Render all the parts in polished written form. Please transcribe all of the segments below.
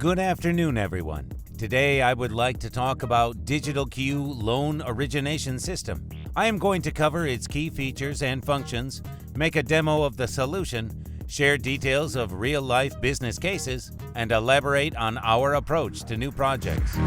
Good afternoon, everyone. Today I would like to talk about Digital Q Loan Origination System. I am going to cover its key features and functions, make a demo of the solution, share details of real-life business cases, and elaborate on our approach to new projects.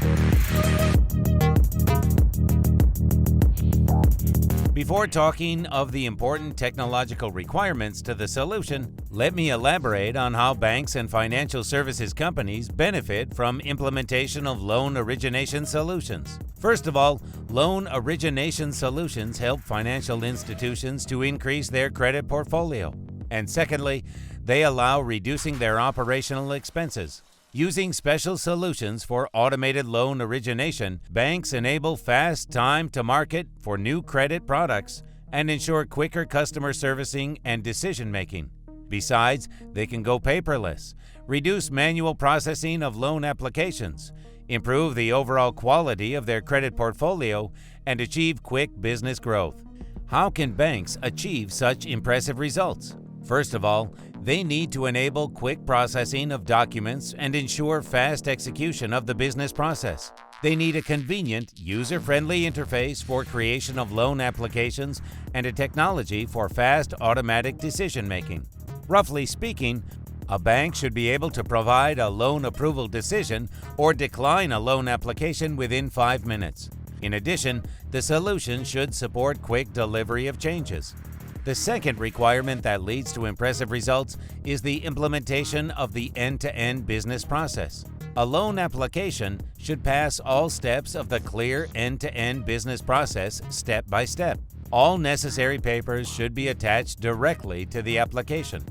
Before talking of the important technological requirements to the solution, let me elaborate on how banks and financial services companies benefit from implementation of loan origination solutions. First of all, loan origination solutions help financial institutions to increase their credit portfolio. And secondly, they allow reducing their operational expenses. Using special solutions for automated loan origination, banks enable fast time to market for new credit products and ensure quicker customer servicing and decision-making. Besides, they can go paperless, reduce manual processing of loan applications, improve the overall quality of their credit portfolio, and achieve quick business growth. How can banks achieve such impressive results? First of all, they need to enable quick processing of documents and ensure fast execution of the business process. They need a convenient, user-friendly interface for creation of loan applications and a technology for fast automatic decision-making. Roughly speaking, a bank should be able to provide a loan approval decision or decline a loan application within 5 minutes. In addition, the solution should support quick delivery of changes. The second requirement that leads to impressive results is the implementation of the end-to-end business process. A loan application should pass all steps of the clear end-to-end business process step by step. All necessary papers should be attached directly to the application.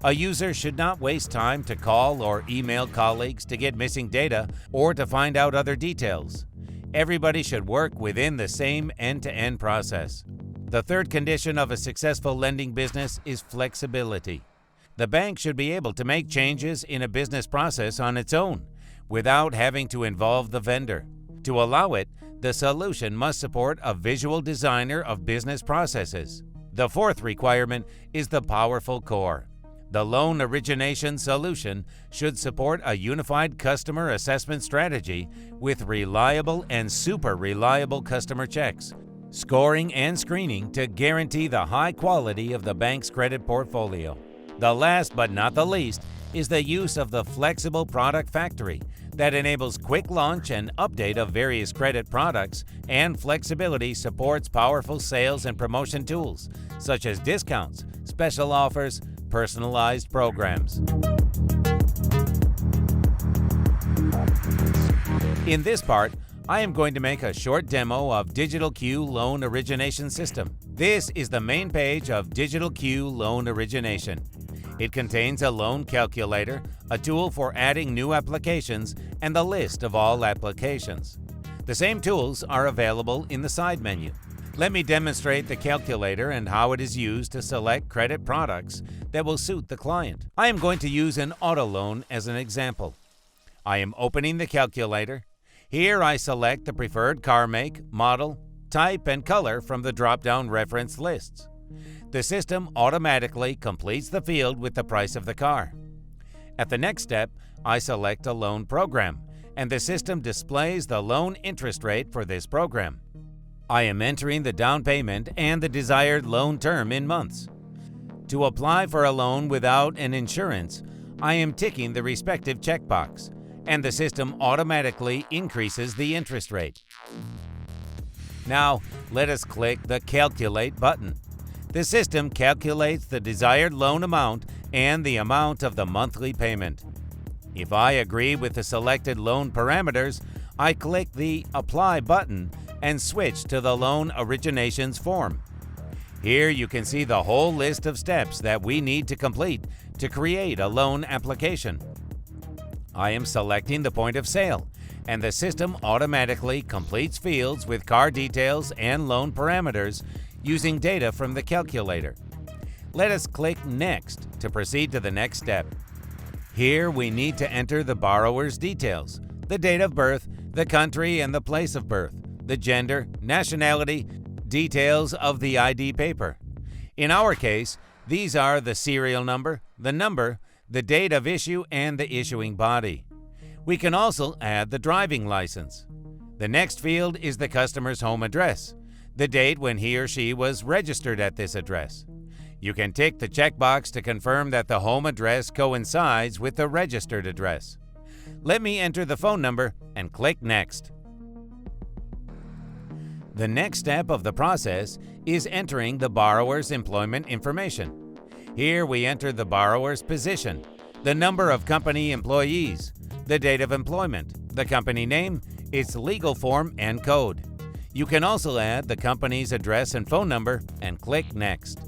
A user should not waste time to call or email colleagues to get missing data or to find out other details. Everybody should work within the same end-to-end process. The third condition of a successful lending business is flexibility. The bank should be able to make changes in a business process on its own, without having to involve the vendor. To allow it, the solution must support a visual designer of business processes. The fourth requirement is the powerful core. The loan origination solution should support a unified customer assessment strategy with reliable and super reliable customer checks, scoring and screening to guarantee the high quality of the bank's credit portfolio. The last but not the least is the use of the flexible product factory that enables quick launch and update of various credit products, and flexibility supports powerful sales and promotion tools such as discounts, special offers, personalized programs. In this part, I am going to make a short demo of Digital Q Loan Origination System. This is the main page of Digital Q Loan Origination. It contains a loan calculator, a tool for adding new applications, and the list of all applications. The same tools are available in the side menu. Let me demonstrate the calculator and how it is used to select credit products that will suit the client. I am going to use an auto loan as an example. I am opening the calculator. Here I select the preferred car make, model, type, and color from the drop-down reference lists. The system automatically completes the field with the price of the car. At the next step, I select a loan program, and the system displays the loan interest rate for this program. I am entering the down payment and the desired loan term in months. To apply for a loan without an insurance, I am ticking the respective checkbox, and the system automatically increases the interest rate. Now, let us click the Calculate button. The system calculates the desired loan amount and the amount of the monthly payment. If I agree with the selected loan parameters, I click the Apply button and switch to the Loan Originations form. Here you can see the whole list of steps that we need to complete to create a loan application. I am selecting the point of sale, and the system automatically completes fields with car details and loan parameters using data from the calculator. Let us click Next to proceed to the next step. Here we need to enter the borrower's details, the date of birth, the country and the place of birth, the gender, nationality, details of the ID paper. In our case, these are the serial number, the date of issue, and the issuing body. We can also add the driving license. The next field is the customer's home address, the date when he or she was registered at this address. You can tick the checkbox to confirm that the home address coincides with the registered address. Let me enter the phone number and click Next. The next step of the process is entering the borrower's employment information. Here we enter the borrower's position, the number of company employees, the date of employment, the company name, its legal form and code. You can also add the company's address and phone number and click Next.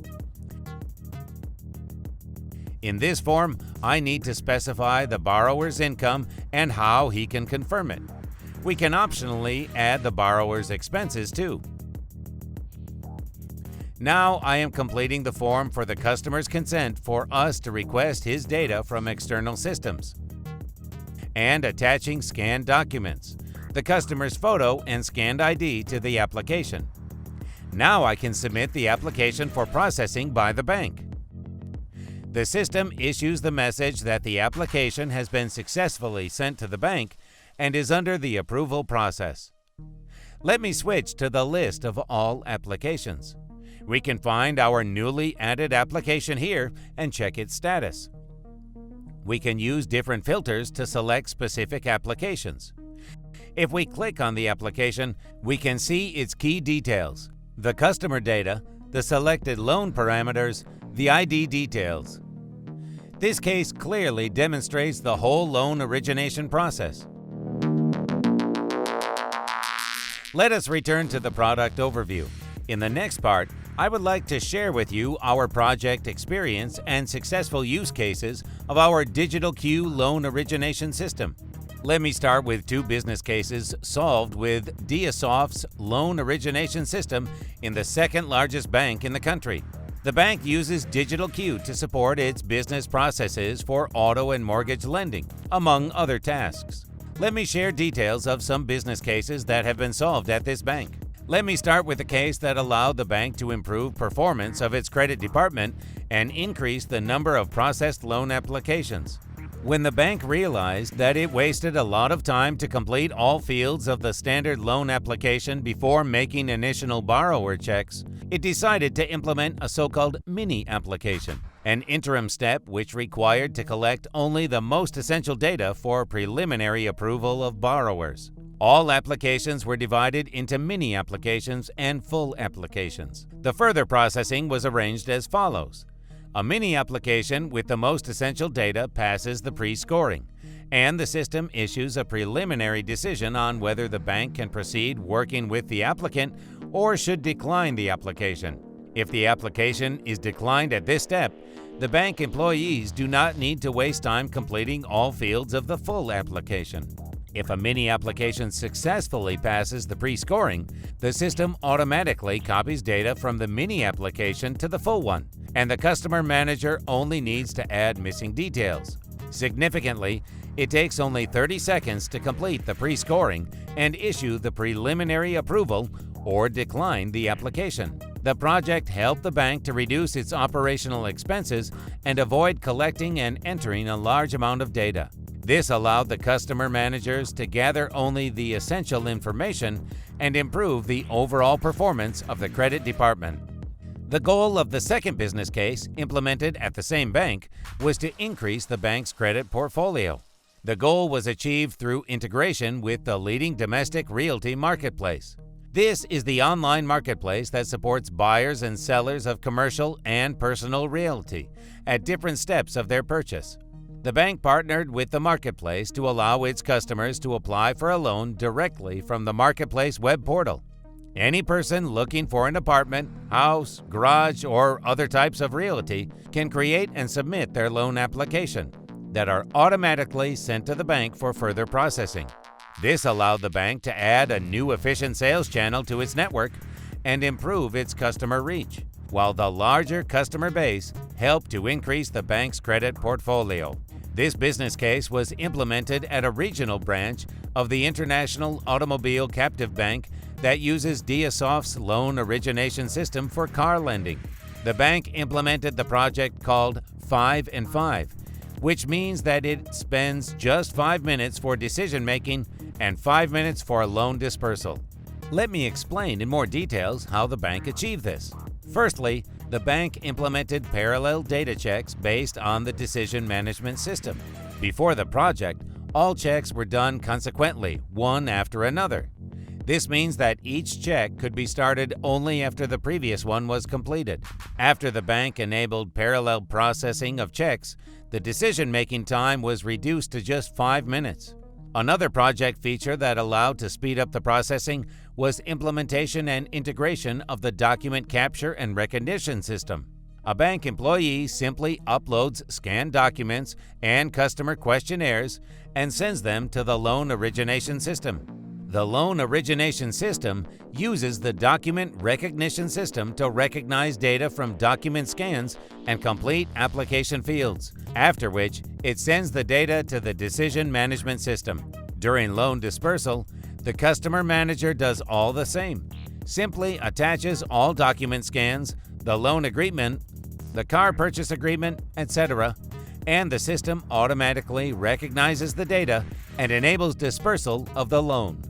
In this form, I need to specify the borrower's income and how he can confirm it. We can optionally add the borrower's expenses too. Now I am completing the form for the customer's consent for us to request his data from external systems, and attaching scanned documents, the customer's photo and scanned ID to the application. Now I can submit the application for processing by the bank. The system issues the message that the application has been successfully sent to the bank and is under the approval process. Let me switch to the list of all applications. We can find our newly added application here and check its status. We can use different filters to select specific applications. If we click on the application, we can see its key details, the customer data, the selected loan parameters, the ID details. This case clearly demonstrates the whole loan origination process. Let us return to the product overview. In the next part, I would like to share with you our project experience and successful use cases of our Digital Q loan origination system. Let me start with two business cases solved with DiaSoft's loan origination system in the second largest bank in the country. The bank uses Digital Q to support its business processes for auto and mortgage lending, among other tasks. Let me share details of some business cases that have been solved at this bank. Let me start with a case that allowed the bank to improve performance of its credit department and increase the number of processed loan applications. When the bank realized that it wasted a lot of time to complete all fields of the standard loan application before making initial borrower checks, it decided to implement a so-called mini application, an interim step which required to collect only the most essential data for preliminary approval of borrowers. All applications were divided into mini applications and full applications. The further processing was arranged as follows. A mini application with the most essential data passes the pre-scoring, and the system issues a preliminary decision on whether the bank can proceed working with the applicant or should decline the application. If the application is declined at this step, the bank employees do not need to waste time completing all fields of the full application. If a mini application successfully passes the pre-scoring, the system automatically copies data from the mini application to the full one, and the customer manager only needs to add missing details. Significantly, it takes only 30 seconds to complete the pre-scoring and issue the preliminary approval or decline the application. The project helped the bank to reduce its operational expenses and avoid collecting and entering a large amount of data. This allowed the customer managers to gather only the essential information and improve the overall performance of the credit department. The goal of the second business case, implemented at the same bank, was to increase the bank's credit portfolio. The goal was achieved through integration with the leading domestic realty marketplace. This is the online marketplace that supports buyers and sellers of commercial and personal realty at different steps of their purchase. The bank partnered with the marketplace to allow its customers to apply for a loan directly from the marketplace web portal. Any person looking for an apartment, house, garage, or other types of realty can create and submit their loan application that are automatically sent to the bank for further processing. This allowed the bank to add a new efficient sales channel to its network and improve its customer reach, while the larger customer base helped to increase the bank's credit portfolio. This business case was implemented at a regional branch of the International Automobile Captive Bank that uses DiaSoft's loan origination system for car lending. The bank implemented the project called 5 and 5 which means that it spends just 5 minutes for decision making and 5 minutes for loan dispersal. Let me explain in more details how the bank achieved this. Firstly, the bank implemented parallel data checks based on the decision management system. Before the project, all checks were done consequently, one after another. This means that each check could be started only after the previous one was completed. After the bank enabled parallel processing of checks, the decision-making time was reduced to just 5 minutes. Another project feature that allowed to speed up the processing was implementation and integration of the document capture and recognition system. A bank employee simply uploads scanned documents and customer questionnaires and sends them to the loan origination system. The loan origination system uses the document recognition system to recognize data from document scans and complete application fields, after which it sends the data to the decision management system. During loan dispersal, the customer manager does all the same. Simply attaches all document scans, the loan agreement, the car purchase agreement, etc., and the system automatically recognizes the data and enables dispersal of the loan.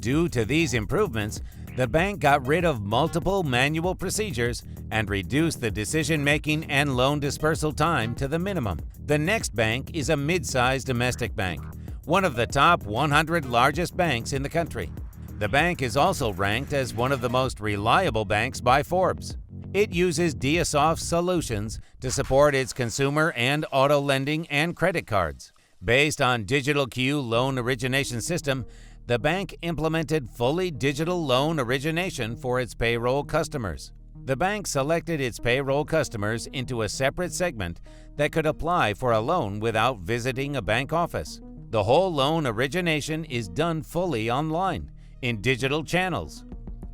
Due to these improvements, the bank got rid of multiple manual procedures and reduced the decision-making and loan dispersal time to the minimum. The next bank is a mid-sized domestic bank, one of the top 100 largest banks in the country. The bank is also ranked as one of the most reliable banks by Forbes. It uses DSoft solutions to support its consumer and auto lending and credit cards. Based on Digital Q loan origination system, the bank implemented fully digital loan origination for its payroll customers. The bank selected its payroll customers into a separate segment that could apply for a loan without visiting a bank office. The whole loan origination is done fully online, in digital channels.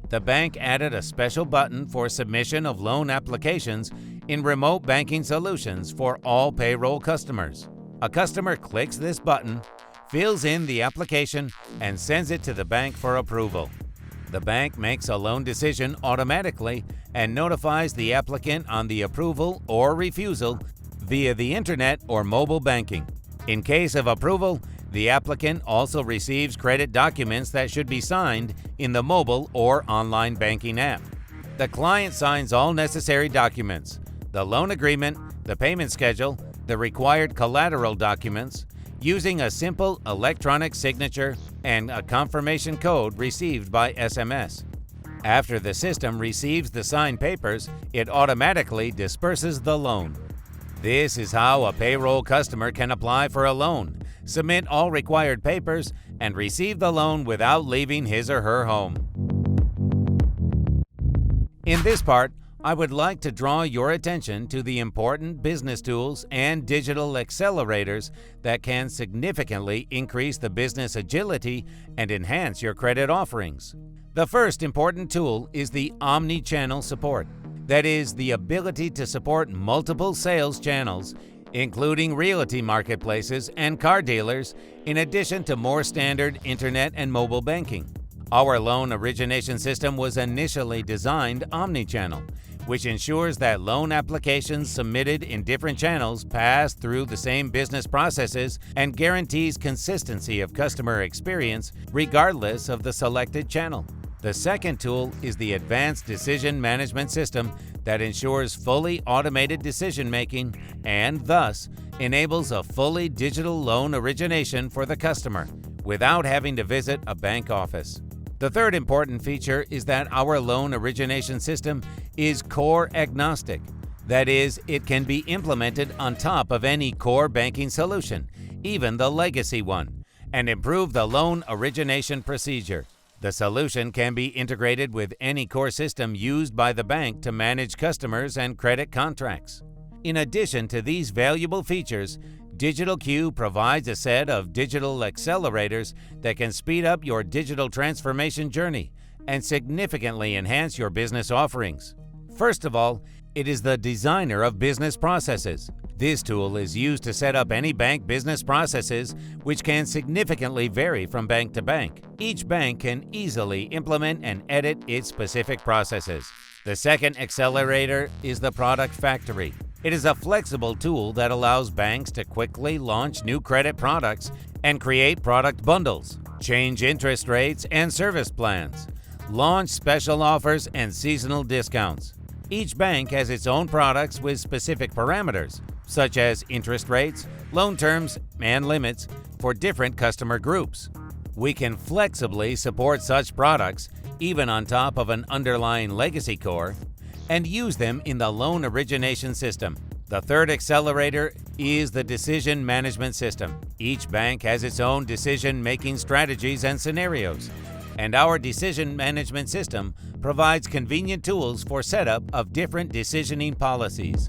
The bank added a special button for submission of loan applications in remote banking solutions for all payroll customers. A customer clicks this button, fills in the application, and sends it to the bank for approval. The bank makes a loan decision automatically and notifies the applicant on the approval or refusal via the internet or mobile banking. In case of approval, the applicant also receives credit documents that should be signed in the mobile or online banking app. The client signs all necessary documents: the loan agreement, the payment schedule, the required collateral documents, using a simple electronic signature and a confirmation code received by SMS. After the system receives the signed papers, it automatically disperses the loan. This is how a payroll customer can apply for a loan, submit all required papers, and receive the loan without leaving his or her home. In this part, I would like to draw your attention to the important business tools and digital accelerators that can significantly increase the business agility and enhance your credit offerings. The first important tool is the omni-channel support. That is, the ability to support multiple sales channels, including realty marketplaces and car dealers, in addition to more standard internet and mobile banking. Our loan origination system was initially designed omni-channel, which ensures that loan applications submitted in different channels pass through the same business processes and guarantees consistency of customer experience regardless of the selected channel. The second tool is the Advanced Decision Management System that ensures fully automated decision-making and thus enables a fully digital loan origination for the customer without having to visit a bank office. The third important feature is that our loan origination system is core agnostic. That is, it can be implemented on top of any core banking solution, even the legacy one, and improve the loan origination procedure. The solution can be integrated with any core system used by the bank to manage customers and credit contracts. In addition to these valuable features, Digital Q provides a set of digital accelerators that can speed up your digital transformation journey and significantly enhance your business offerings. First of all, it is the designer of business processes. This tool is used to set up any bank business processes, which can significantly vary from bank to bank. Each bank can easily implement and edit its specific processes. The second accelerator is the product factory. It is a flexible tool that allows banks to quickly launch new credit products and create product bundles, change interest rates and service plans, launch special offers and seasonal discounts. Each bank has its own products with specific parameters, such as interest rates, loan terms, and limits for different customer groups. We can flexibly support such products, even on top of an underlying legacy core, and use them in the loan origination system. The third accelerator is the decision management system. Each bank has its own decision-making strategies and scenarios, and our decision management system provides convenient tools for setup of different decisioning policies.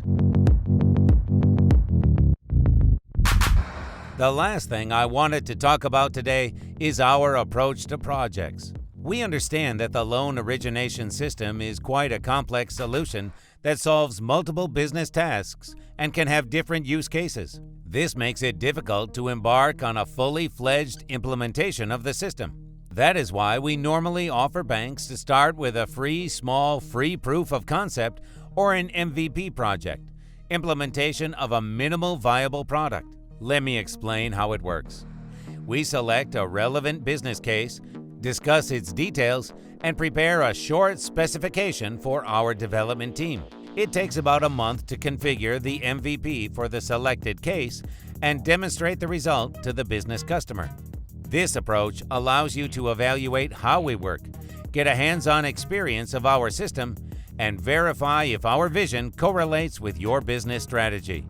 The last thing I wanted to talk about today is our approach to projects. We understand that the loan origination system is quite a complex solution that solves multiple business tasks and can have different use cases. This makes it difficult to embark on a fully fledged implementation of the system. That is why we normally offer banks to start with a free proof of concept or an MVP project, implementation of a minimal viable product. Let me explain how it works. We select a relevant business case, discuss its details, and prepare a short specification for our development team. It takes about a month to configure the MVP for the selected case and demonstrate the result to the business customer. This approach allows you to evaluate how we work, get a hands-on experience of our system, and verify if our vision correlates with your business strategy.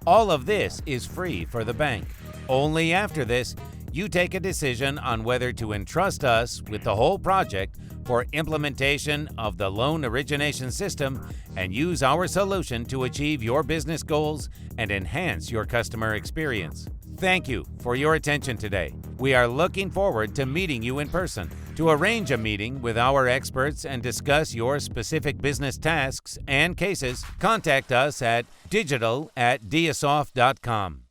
All of this is free for the bank. Only after this, you take a decision on whether to entrust us with the whole project for implementation of the loan origination system and use our solution to achieve your business goals and enhance your customer experience. Thank you for your attention today. We are looking forward to meeting you in person. To arrange a meeting with our experts and discuss your specific business tasks and cases, contact us at digital@diasoft.com.